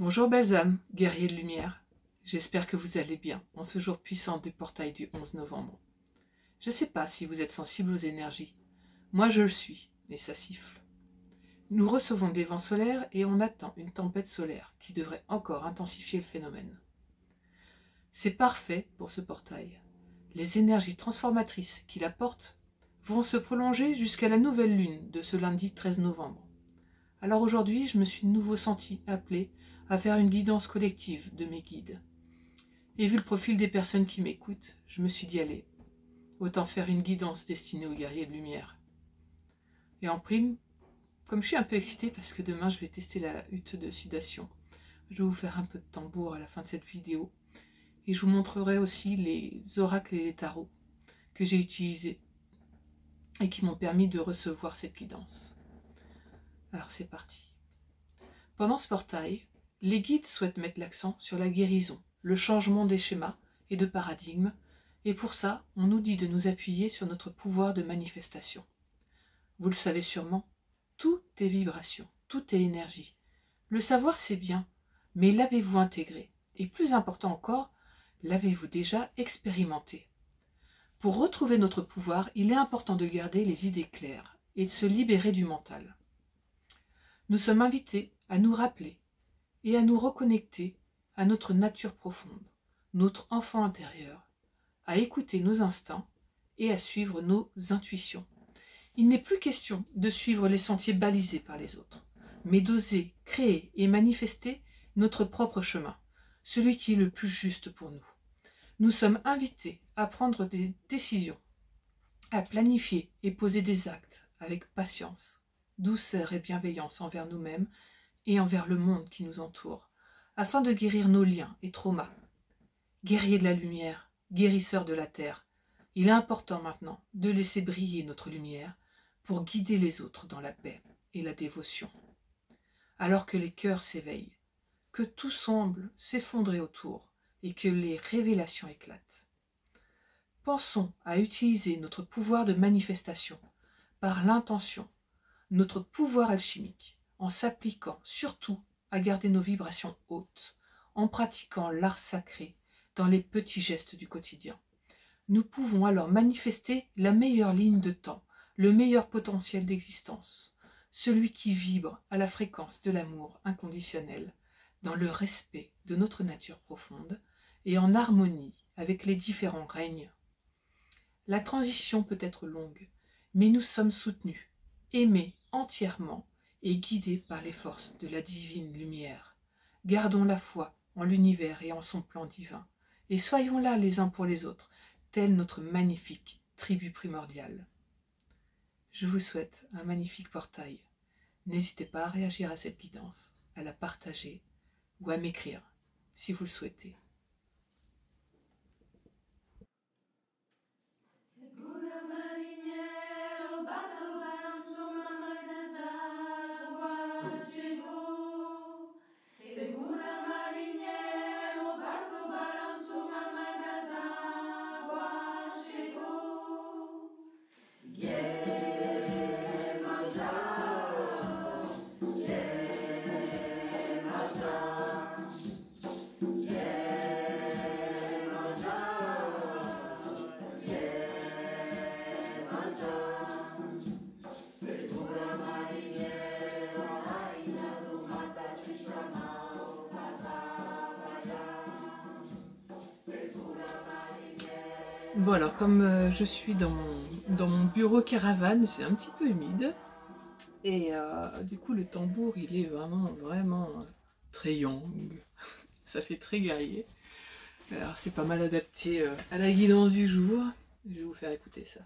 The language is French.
Bonjour belles âmes, guerriers de lumière. J'espère que vous allez bien en ce jour puissant du portail du 11 novembre. Je ne sais pas si vous êtes sensible aux énergies. Moi je le suis, mais ça siffle. Nous recevons des vents solaires et on attend une tempête solaire qui devrait encore intensifier le phénomène. C'est parfait pour ce portail. Les énergies transformatrices qu'il apporte vont se prolonger jusqu'à la nouvelle lune de ce lundi 13 novembre. Alors aujourd'hui, je me suis de nouveau sentie appelée à faire une guidance collective de mes guides. Et vu le profil des personnes qui m'écoutent, je me suis dit allez, autant faire une guidance destinée aux guerriers de lumière. Et en prime, comme je suis un peu excitée parce que demain je vais tester la hutte de sudation, je vais vous faire un peu de tambour à la fin de cette vidéo. Et je vous montrerai aussi les oracles et les tarots que j'ai utilisés et qui m'ont permis de recevoir cette guidance. Alors c'est parti. Pendant ce portail, les guides souhaitent mettre l'accent sur la guérison, le changement des schémas et de paradigmes, et pour ça, on nous dit de nous appuyer sur notre pouvoir de manifestation. Vous le savez sûrement, tout est vibration, tout est énergie. Le savoir c'est bien, mais l'avez-vous intégré? Et plus important encore, l'avez-vous déjà expérimenté? Pour retrouver notre pouvoir, il est important de garder les idées claires et de se libérer du mental. Nous sommes invités à nous rappeler et à nous reconnecter à notre nature profonde, notre enfant intérieur, à écouter nos instincts et à suivre nos intuitions. Il n'est plus question de suivre les sentiers balisés par les autres, mais d'oser créer et manifester notre propre chemin, celui qui est le plus juste pour nous. Nous sommes invités à prendre des décisions, à planifier et poser des actes avec patience, douceur et bienveillance envers nous-mêmes et envers le monde qui nous entoure, afin de guérir nos liens et traumas. Guerriers de la lumière, guérisseurs de la terre, il est important maintenant de laisser briller notre lumière pour guider les autres dans la paix et la dévotion. Alors que les cœurs s'éveillent, que tout semble s'effondrer autour et que les révélations éclatent. Pensons à utiliser notre pouvoir de manifestation par l'intention, notre pouvoir alchimique, en s'appliquant surtout à garder nos vibrations hautes, en pratiquant l'art sacré dans les petits gestes du quotidien. Nous pouvons alors manifester la meilleure ligne de temps, le meilleur potentiel d'existence, celui qui vibre à la fréquence de l'amour inconditionnel, dans le respect de notre nature profonde et en harmonie avec les différents règnes. La transition peut être longue, mais nous sommes soutenus, aimés entièrement et guidés par les forces de la divine lumière. Gardons la foi en l'univers et en son plan divin, et soyons là les uns pour les autres, telle notre magnifique tribu primordiale. Je vous souhaite un magnifique portail. N'hésitez pas à réagir à cette guidance, à la partager ou à m'écrire si vous le souhaitez. Bon alors comme je suis dans mon bureau caravane, c'est un petit peu humide et du coup le tambour il est vraiment très yang, ça fait très guerrier. Alors c'est pas mal adapté à la guidance du jour, je vais vous faire écouter ça.